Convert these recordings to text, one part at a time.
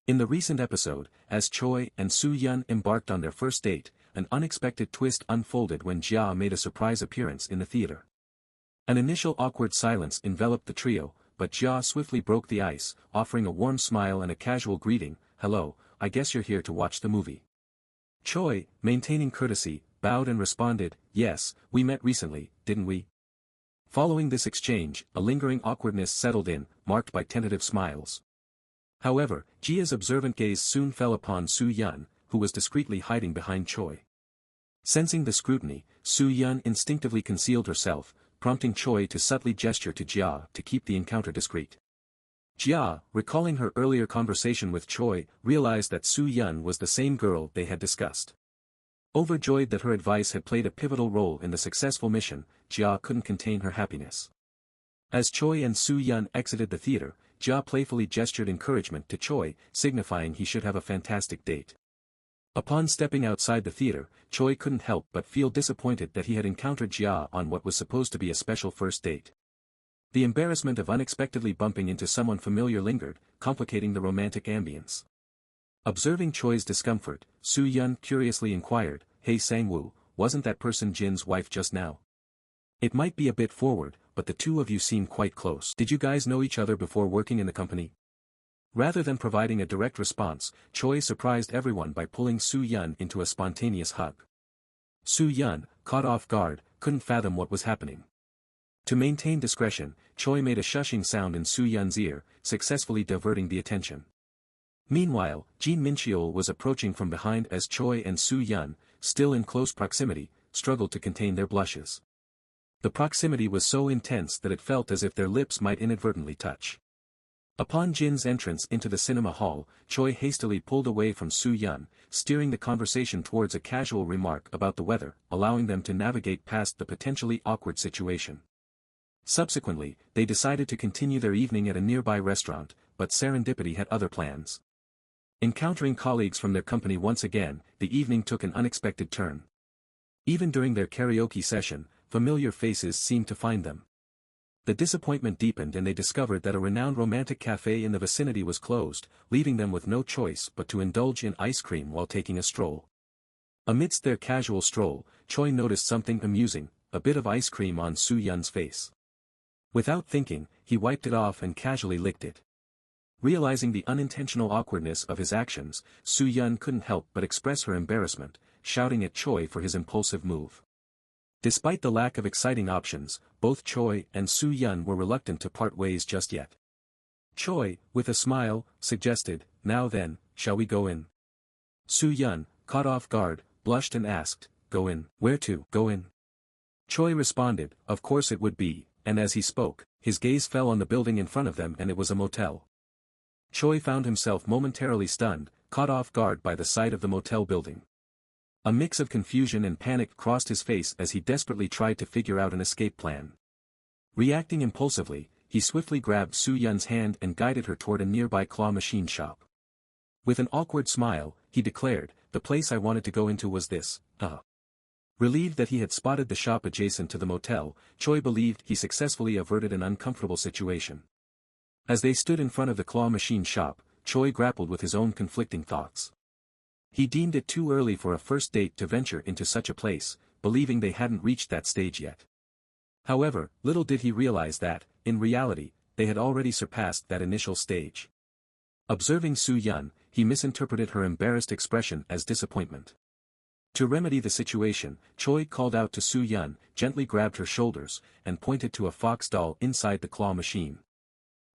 In the recent episode, as Choi and Soo-yeon embarked on their first date, an unexpected twist unfolded when Gia made a surprise appearance in the theater. An initial awkward silence enveloped the trio, but Gia swiftly broke the ice, offering a warm smile and a casual greeting. "Hello, I guess you're here to watch the movie." Choi, maintaining courtesy, bowed and responded, "Yes, we met recently, didn't we?" Following this exchange, a lingering awkwardness settled in, marked by tentative smiles. However, Gia's observant gaze soon fell upon Soo-yeon, who was discreetly hiding behind Choi. Sensing the scrutiny, Soo-yeon instinctively concealed herself, prompting Choi to subtly gesture to Gia to keep the encounter discreet. Gia, recalling her earlier conversation with Choi, realized that Soo-yeon was the same girl they had discussed. Overjoyed that her advice had played a pivotal role in the successful mission, Gia couldn't contain her happiness. As Choi and Soo-yeon exited the theater, Gia playfully gestured encouragement to Choi, signifying he should have a fantastic date. Upon stepping outside the theater, Choi couldn't help but feel disappointed that he had encountered Gia on what was supposed to be a special first date. The embarrassment of unexpectedly bumping into someone familiar lingered, complicating the romantic ambience. Observing Choi's discomfort, Soo-yeon curiously inquired, "Hey Sang-woo, wasn't that person Jin's wife just now? It might be a bit forward, but the two of you seem quite close. Did you guys know each other before working in the company?" Rather than providing a direct response, Choi surprised everyone by pulling Soo-yeon into a spontaneous hug. Soo-yeon, caught off guard, couldn't fathom what was happening. To maintain discretion, Choi made a shushing sound in Soo-yeon's ear, successfully diverting the attention. Meanwhile, Jia and Mincheol was approaching from behind as Choi and Soo-yeon, still in close proximity, struggled to contain their blushes. The proximity was so intense that it felt as if their lips might inadvertently touch. Upon Jin's entrance into the cinema hall, Choi hastily pulled away from Soo-yeon, steering the conversation towards a casual remark about the weather, allowing them to navigate past the potentially awkward situation. Subsequently, they decided to continue their evening at a nearby restaurant, but serendipity had other plans. Encountering colleagues from their company once again, the evening took an unexpected turn. Even during their karaoke session, familiar faces seemed to find them. The disappointment deepened and they discovered that a renowned romantic cafe in the vicinity was closed, leaving them with no choice but to indulge in ice cream while taking a stroll. Amidst their casual stroll, Choi noticed something amusing, a bit of ice cream on Soo-yeon's face. Without thinking, he wiped it off and casually licked it. Realizing the unintentional awkwardness of his actions, Soo-yeon couldn't help but express her embarrassment, shouting at Choi for his impulsive move. Despite the lack of exciting options, both Choi and Soo-yeon were reluctant to part ways just yet. Choi, with a smile, suggested, "Now then, shall we go in?" Soo-yeon, caught off guard, blushed and asked, "Go in? Where to go in?" Choi responded, "Of course it would be," and as he spoke, his gaze fell on the building in front of them and it was a motel. Choi found himself momentarily stunned, caught off guard by the sight of the motel building. A mix of confusion and panic crossed his face as he desperately tried to figure out an escape plan. Reacting impulsively, he swiftly grabbed Soo-yeon's hand and guided her toward a nearby claw machine shop. With an awkward smile, he declared, "The place I wanted to go into was this, Relieved that he had spotted the shop adjacent to the motel, Choi believed he successfully averted an uncomfortable situation. As they stood in front of the claw machine shop, Choi grappled with his own conflicting thoughts. He deemed it too early for a first date to venture into such a place, believing they hadn't reached that stage yet. However, little did he realize that, in reality, they had already surpassed that initial stage. Observing Soo-yeon, he misinterpreted her embarrassed expression as disappointment. To remedy the situation, Choi called out to Soo-yeon, gently grabbed her shoulders, and pointed to a fox doll inside the claw machine.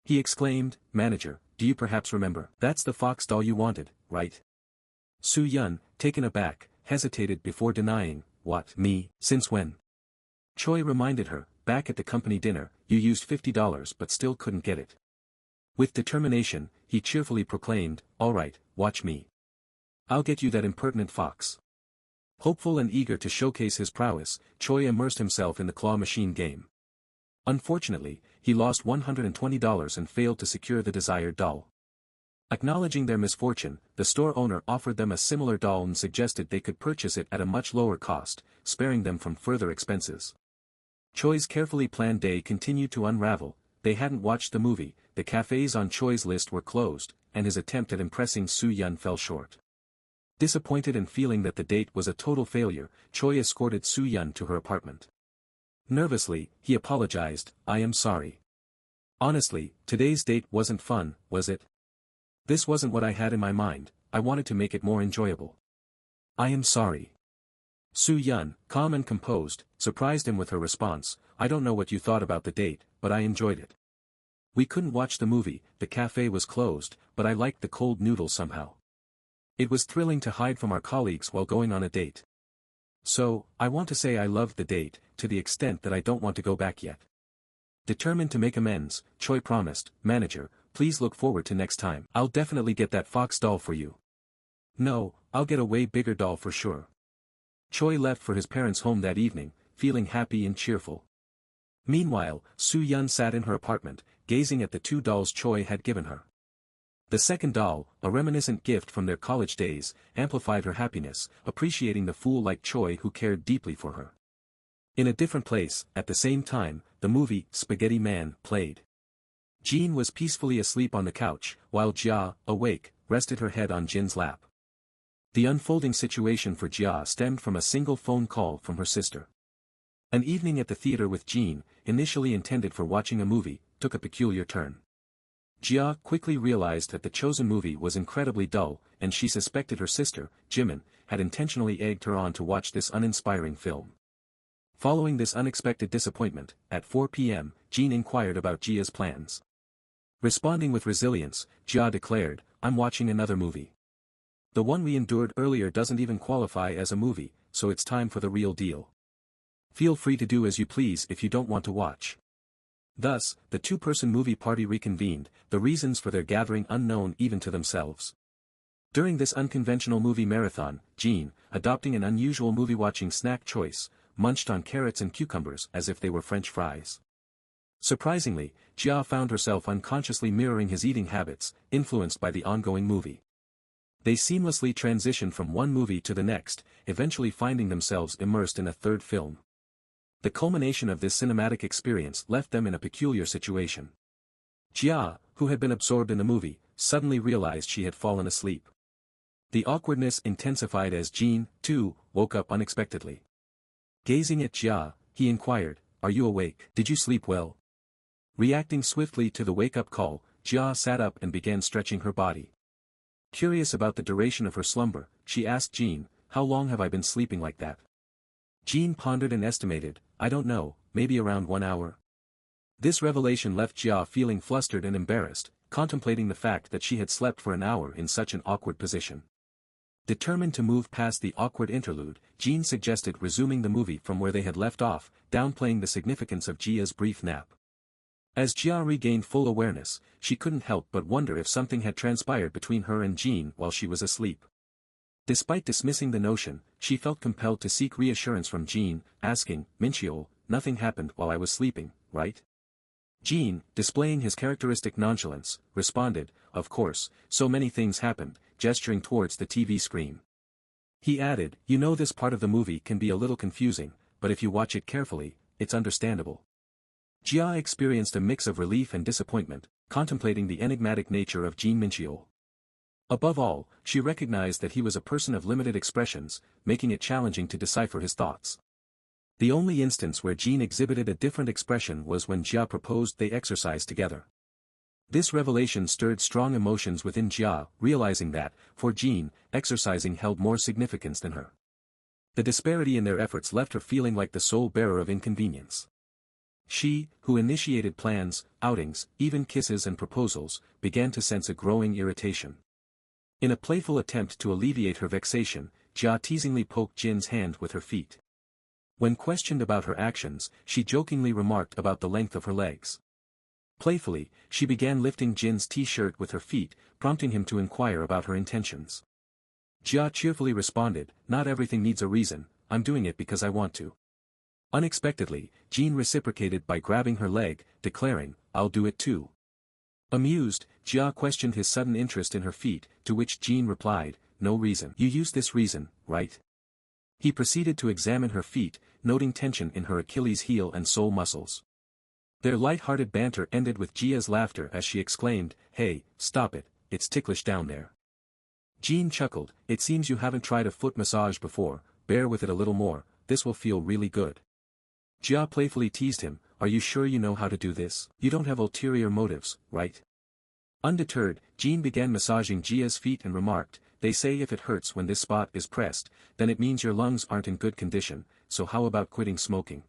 He exclaimed, "Manager, do you perhaps remember? That's the fox doll you wanted, right?" Soo-yeon, taken aback, hesitated before denying, "What, me, since when?" Choi reminded her, "Back at the company dinner, you used $50 but still couldn't get it." With determination, he cheerfully proclaimed, "All right, watch me. I'll get you that impertinent fox." Hopeful and eager to showcase his prowess, Choi immersed himself in the claw machine game. Unfortunately, he lost $120 and failed to secure the desired doll. Acknowledging their misfortune, the store owner offered them a similar doll and suggested they could purchase it at a much lower cost, sparing them from further expenses. Choi's carefully planned day continued to unravel. They hadn't watched the movie, the cafes on Choi's list were closed, and his attempt at impressing Soo-yeon fell short. Disappointed and feeling that the date was a total failure, Choi escorted Soo-yeon to her apartment. Nervously, he apologized, "I am sorry. Honestly, today's date wasn't fun, was it? This wasn't what I had in my mind, I wanted to make it more enjoyable." "I am sorry." Soo-yeon, calm and composed, surprised him with her response, "I don't know what you thought about the date, but I enjoyed it. We couldn't watch the movie, the cafe was closed, but I liked the cold noodles somehow. It was thrilling to hide from our colleagues while going on a date. So, I want to say I loved the date, to the extent that I don't want to go back yet." Determined to make amends, Choi promised, "Manager, please look forward to next time. I'll definitely get that fox doll for you." "No, I'll get a way bigger doll for sure." Choi left for his parents' home that evening, feeling happy and cheerful. Meanwhile, Soo-yeon sat in her apartment, gazing at the two dolls Choi had given her. The second doll, a reminiscent gift from their college days, amplified her happiness, appreciating the fool like Choi who cared deeply for her. In a different place, at the same time, the movie, Spaghetti Man, played. Jean was peacefully asleep on the couch, while Gia, awake, rested her head on Jin's lap. The unfolding situation for Gia stemmed from a single phone call from her sister. An evening at the theater with Jean, initially intended for watching a movie, took a peculiar turn. Gia quickly realized that the chosen movie was incredibly dull, and she suspected her sister, Jimin, had intentionally egged her on to watch this uninspiring film. Following this unexpected disappointment, at 4 p.m., Jean inquired about Gia's plans. Responding with resilience, Gia declared, "I'm watching another movie. The one we endured earlier doesn't even qualify as a movie, so it's time for the real deal. Feel free to do as you please if you don't want to watch." Thus, the two-person movie party reconvened, the reasons for their gathering unknown even to themselves. During this unconventional movie marathon, Jean, adopting an unusual movie-watching snack choice, munched on carrots and cucumbers as if they were French fries. Surprisingly, Gia found herself unconsciously mirroring his eating habits, influenced by the ongoing movie. They seamlessly transitioned from one movie to the next, eventually finding themselves immersed in a third film. The culmination of this cinematic experience left them in a peculiar situation. Gia, who had been absorbed in the movie, suddenly realized she had fallen asleep. The awkwardness intensified as Jean, too, woke up unexpectedly. Gazing at Gia, he inquired, "Are you awake? Did you sleep well?" Reacting swiftly to the wake-up call, Gia sat up and began stretching her body. Curious about the duration of her slumber, she asked Jean, "How long have I been sleeping like that?" Jean pondered and estimated, "I don't know, maybe around 1 hour." This revelation left Gia feeling flustered and embarrassed, contemplating the fact that she had slept for an hour in such an awkward position. Determined to move past the awkward interlude, Jean suggested resuming the movie from where they had left off, downplaying the significance of Gia's brief nap. As Gia regained full awareness, she couldn't help but wonder if something had transpired between her and Jean while she was asleep. Despite dismissing the notion, she felt compelled to seek reassurance from Jean, asking, "Mincheol, nothing happened while I was sleeping, right?" Jean, displaying his characteristic nonchalance, responded, "Of course, so many things happened," gesturing towards the TV screen. He added, "You know this part of the movie can be a little confusing, but if you watch it carefully, it's understandable." Gia experienced a mix of relief and disappointment, contemplating the enigmatic nature of Jean Mincheol. Above all, she recognized that he was a person of limited expressions, making it challenging to decipher his thoughts. The only instance where Jean exhibited a different expression was when Gia proposed they exercise together. This revelation stirred strong emotions within Gia, realizing that, for Jean, exercising held more significance than her. The disparity in their efforts left her feeling like the sole bearer of inconvenience. She, who initiated plans, outings, even kisses and proposals, began to sense a growing irritation. In a playful attempt to alleviate her vexation, Gia teasingly poked Jin's hand with her feet. When questioned about her actions, she jokingly remarked about the length of her legs. Playfully, she began lifting Jin's t-shirt with her feet, prompting him to inquire about her intentions. Gia cheerfully responded, "Not everything needs a reason, I'm doing it because I want to." Unexpectedly, Jean reciprocated by grabbing her leg, declaring, "I'll do it too." Amused, Gia questioned his sudden interest in her feet, to which Jean replied, "No reason. You use this reason, right?" He proceeded to examine her feet, noting tension in her Achilles heel and sole muscles. Their light-hearted banter ended with Gia's laughter as she exclaimed, "Hey, stop it, it's ticklish down there. Jean chuckled, it seems you haven't tried a foot massage before, bear with it a little more, this will feel really good. Gia playfully teased him, are you sure you know how to do this? You don't have ulterior motives, right? Undeterred, Jean began massaging Gia's feet and remarked, they say if it hurts when this spot is pressed, then it means your lungs aren't in good condition, so how about quitting smoking?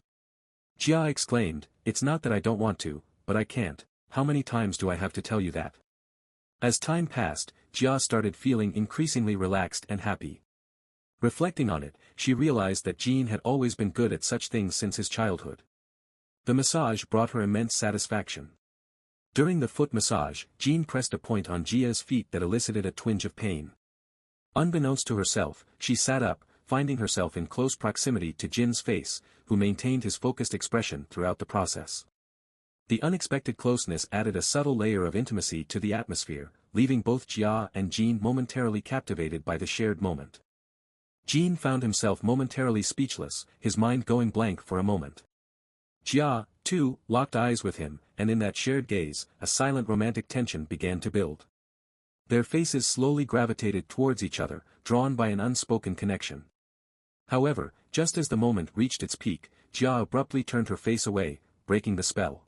Gia exclaimed, it's not that I don't want to, but I can't, how many times do I have to tell you that? As time passed, Gia started feeling increasingly relaxed and happy. Reflecting on it, she realized that Jean had always been good at such things since his childhood. The massage brought her immense satisfaction. During the foot massage, Jean pressed a point on Gia's feet that elicited a twinge of pain. Unbeknownst to herself, she sat up, finding herself in close proximity to Jin's face, who maintained his focused expression throughout the process. The unexpected closeness added a subtle layer of intimacy to the atmosphere, leaving both Gia and Jean momentarily captivated by the shared moment. Jean found himself momentarily speechless, his mind going blank for a moment. Gia, too, locked eyes with him, and in that shared gaze, a silent romantic tension began to build. Their faces slowly gravitated towards each other, drawn by an unspoken connection. However, just as the moment reached its peak, Gia abruptly turned her face away, breaking the spell.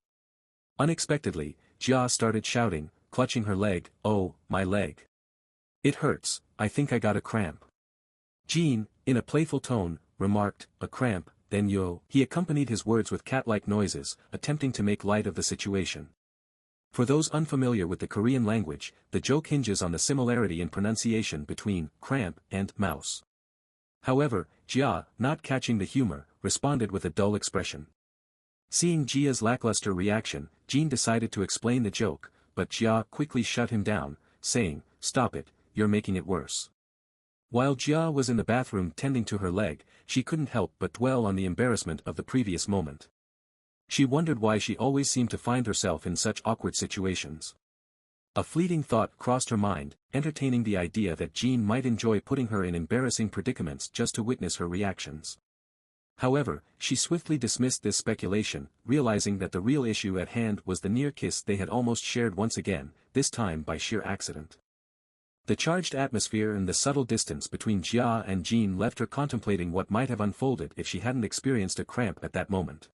Unexpectedly, Gia started shouting, clutching her leg, oh, my leg. It hurts, I think I got a cramp. Jean, in a playful tone, remarked, a cramp, then yo. He accompanied his words with cat-like noises, attempting to make light of the situation. For those unfamiliar with the Korean language, the joke hinges on the similarity in pronunciation between cramp and mouse. However, Gia, not catching the humor, responded with a dull expression. Seeing Gia's lackluster reaction, Jean decided to explain the joke, but Gia quickly shut him down, saying, stop it, you're making it worse. While Gia was in the bathroom tending to her leg, she couldn't help but dwell on the embarrassment of the previous moment. She wondered why she always seemed to find herself in such awkward situations. A fleeting thought crossed her mind, entertaining the idea that Jean might enjoy putting her in embarrassing predicaments just to witness her reactions. However, she swiftly dismissed this speculation, realizing that the real issue at hand was the near kiss they had almost shared once again, this time by sheer accident. The charged atmosphere and the subtle distance between Gia and Jean left her contemplating what might have unfolded if she hadn't experienced a cramp at that moment.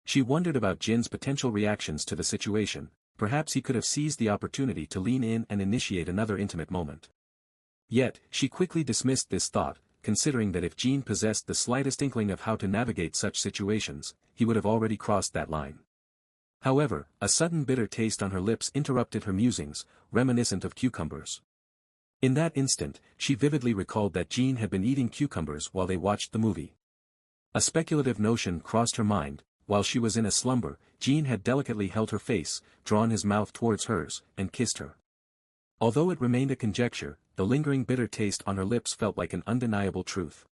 She wondered about Jin's potential reactions to the situation, perhaps he could have seized the opportunity to lean in and initiate another intimate moment. Yet, she quickly dismissed this thought, considering that if Jean possessed the slightest inkling of how to navigate such situations, he would have already crossed that line. However, a sudden bitter taste on her lips interrupted her musings, reminiscent of cucumbers. In that instant, she vividly recalled that Jean had been eating cucumbers while they watched the movie. A speculative notion crossed her mind, while she was in a slumber, Jean had delicately held her face, drawn his mouth towards hers, and kissed her. Although it remained a conjecture, the lingering bitter taste on her lips felt like an undeniable truth.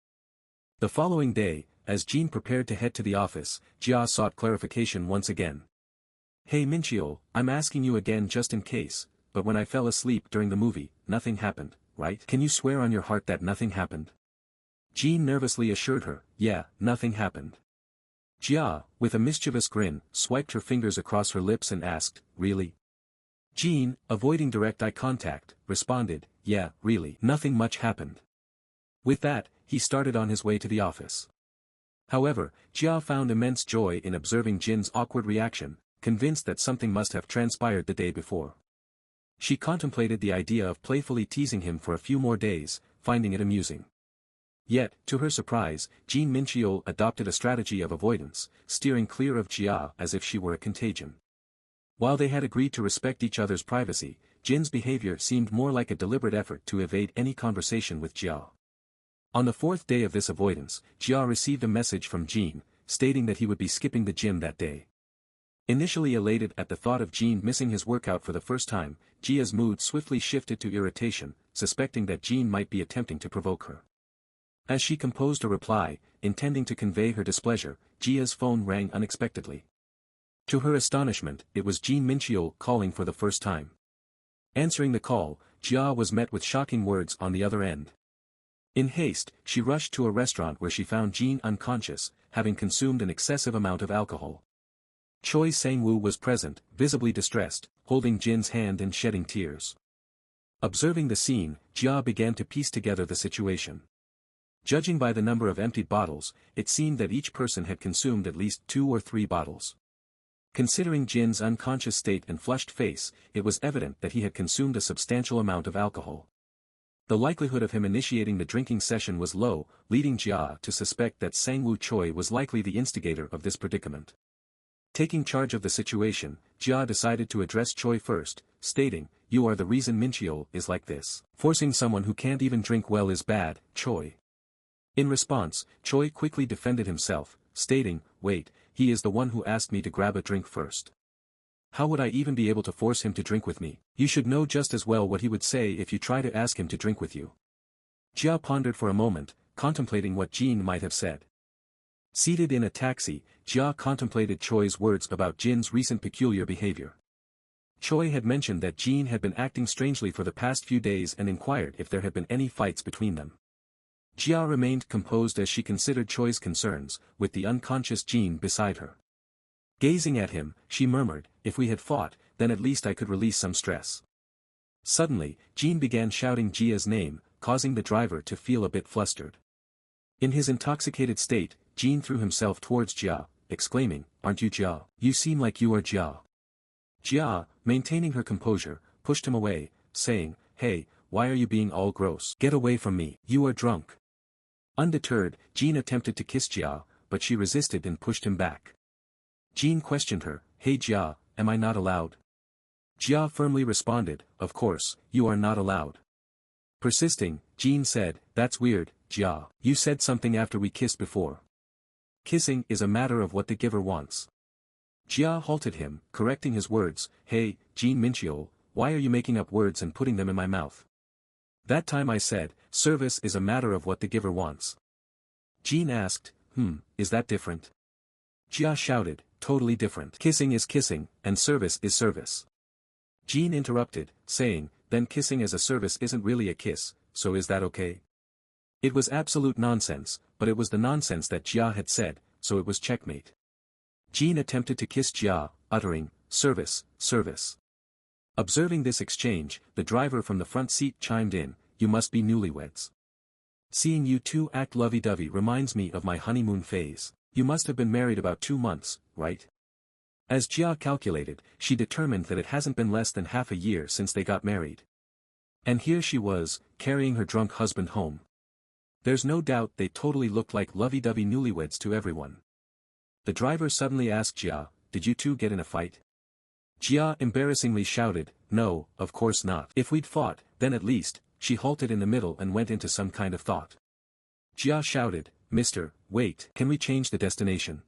The following day, as Jean prepared to head to the office, Gia sought clarification once again. Hey Mincheol, I'm asking you again just in case, but when I fell asleep during the movie, nothing happened, right? Can you swear on your heart that nothing happened? Jean nervously assured her, yeah, nothing happened. Gia, with a mischievous grin, swiped her fingers across her lips and asked, really? Jean, avoiding direct eye contact, responded, yeah, really, nothing much happened. With that, he started on his way to the office. However, Gia found immense joy in observing Jin's awkward reaction, convinced that something must have transpired the day before. She contemplated the idea of playfully teasing him for a few more days, finding it amusing. Yet, to her surprise, Jean Mincheol adopted a strategy of avoidance, steering clear of Gia as if she were a contagion. While they had agreed to respect each other's privacy, Jin's behavior seemed more like a deliberate effort to evade any conversation with Gia. On the fourth day of this avoidance, Gia received a message from Jean, stating that he would be skipping the gym that day. Initially elated at the thought of Jean missing his workout for the first time, Gia's mood swiftly shifted to irritation, suspecting that Jean might be attempting to provoke her. As she composed a reply, intending to convey her displeasure, Gia's phone rang unexpectedly. To her astonishment, it was Jean Mincheol calling for the first time. Answering the call, Gia was met with shocking words on the other end. In haste, she rushed to a restaurant where she found Jean unconscious, having consumed an excessive amount of alcohol. Choi Sang-woo was present, visibly distressed, holding Jin's hand and shedding tears. Observing the scene, Gia began to piece together the situation. Judging by the number of emptied bottles, it seemed that each person had consumed at least 2 or 3 bottles. Considering Jin's unconscious state and flushed face, it was evident that he had consumed a substantial amount of alcohol. The likelihood of him initiating the drinking session was low, leading Gia to suspect that Sangwoo Choi was likely the instigator of this predicament. Taking charge of the situation, Gia decided to address Choi first, stating, "You are the reason Mincheol is like this. Forcing someone who can't even drink well is bad, Choi." In response, Choi quickly defended himself, stating, "Wait, he is the one who asked me to grab a drink first. How would I even be able to force him to drink with me? You should know just as well what he would say if you try to ask him to drink with you." Jia pondered for a moment, contemplating what Jean might have said. Seated in a taxi, Jia contemplated Choi's words about Jin's recent peculiar behavior. Choi had mentioned that Jean had been acting strangely for the past few days and inquired if there had been any fights between them. Jia remained composed as she considered Choi's concerns, with the unconscious Jean beside her. Gazing at him, she murmured, "If we had fought, then at least I could release some stress." Suddenly, Jean began shouting Jia's name, causing the driver to feel a bit flustered. In his intoxicated state, Jean threw himself towards Jia, exclaiming, "Aren't you Jia? You seem like you are Jia." Jia, maintaining her composure, pushed him away, saying, "Hey, why are you being all gross? Get away from me, you are drunk." Undeterred, Jean attempted to kiss Jia, but she resisted and pushed him back. Jean questioned her, "Hey Jia, am I not allowed?" Jia firmly responded, "Of course, you are not allowed." Persisting, Jean said, "That's weird, Jia. You said something after we kissed before. Kissing is a matter of what the giver wants." Jia halted him, correcting his words, "Hey, Jean Mincheol, why are you making up words and putting them in my mouth? That time I said, service is a matter of what the giver wants." Jean asked, is that different? Jia shouted, "Totally different. Kissing is kissing, and service is service." Jean interrupted, saying, "Then kissing as a service isn't really a kiss, so is that okay?" It was absolute nonsense, but it was the nonsense that Jia had said, so it was checkmate. Jean attempted to kiss Jia, uttering, "Service, service." Observing this exchange, the driver from the front seat chimed in, "You must be newlyweds. Seeing you two act lovey-dovey reminds me of my honeymoon phase. You must have been married about 2 months, right?" As Jia calculated, she determined that it hasn't been less than half a year since they got married. And here she was, carrying her drunk husband home. There's no doubt they totally looked like lovey-dovey newlyweds to everyone. The driver suddenly asked Jia, "Did you two get in a fight?" Jia embarrassingly shouted, "No, of course not. If we'd fought, then at least." She halted in the middle and went into some kind of thought. Jia shouted, "Mister, wait, can we change the destination?"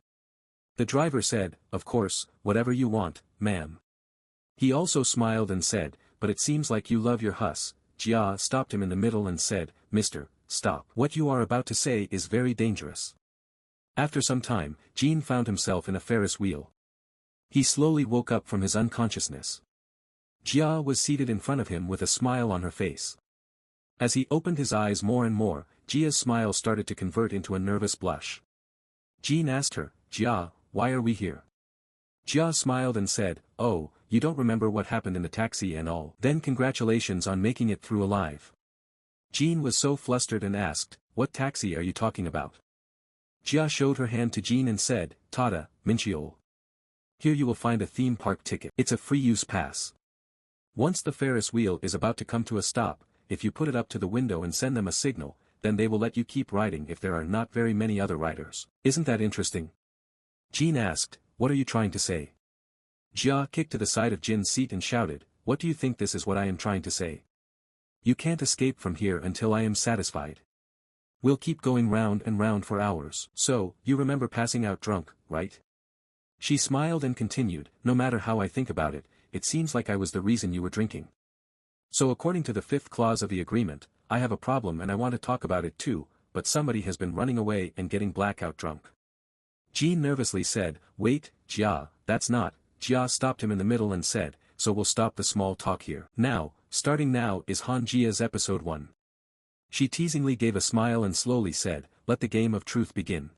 The driver said, "Of course, whatever you want, ma'am." He also smiled and said, "But it seems like you love your huss." Jia stopped him in the middle and said, "Mister, stop. What you are about to say is very dangerous." After some time, Jean found himself in a Ferris wheel. He slowly woke up from his unconsciousness. Jia was seated in front of him with a smile on her face. As he opened his eyes more and more, Jia's smile started to convert into a nervous blush. Jean asked her, "Jia, why are we here?" Jia smiled and said, "Oh, you don't remember what happened in the taxi and all. Then congratulations on making it through alive." Jean was so flustered and asked, "What taxi are you talking about?" Jia showed her hand to Jean and said, "Tada, Mincheol. Here you will find a theme park ticket. It's a free use pass. Once the Ferris wheel is about to come to a stop, if you put it up to the window and send them a signal, then they will let you keep riding if there are not very many other riders. Isn't that interesting?" Jean asked, "What are you trying to say?" Jia kicked to the side of Jin's seat and shouted, "What do you think this is what I am trying to say? You can't escape from here until I am satisfied. We'll keep going round and round for hours. So, you remember passing out drunk, right?" She smiled and continued, "No matter how I think about it, it seems like I was the reason you were drinking. So according to the 5th clause of the agreement, I have a problem and I want to talk about it too, but somebody has been running away and getting blackout drunk." Jean nervously said, "Wait, Jia, that's not." Jia stopped him in the middle and said, "So we'll stop the small talk here. Now, starting now is Han Jia's episode 1. She teasingly gave a smile and slowly said, "Let the game of truth begin."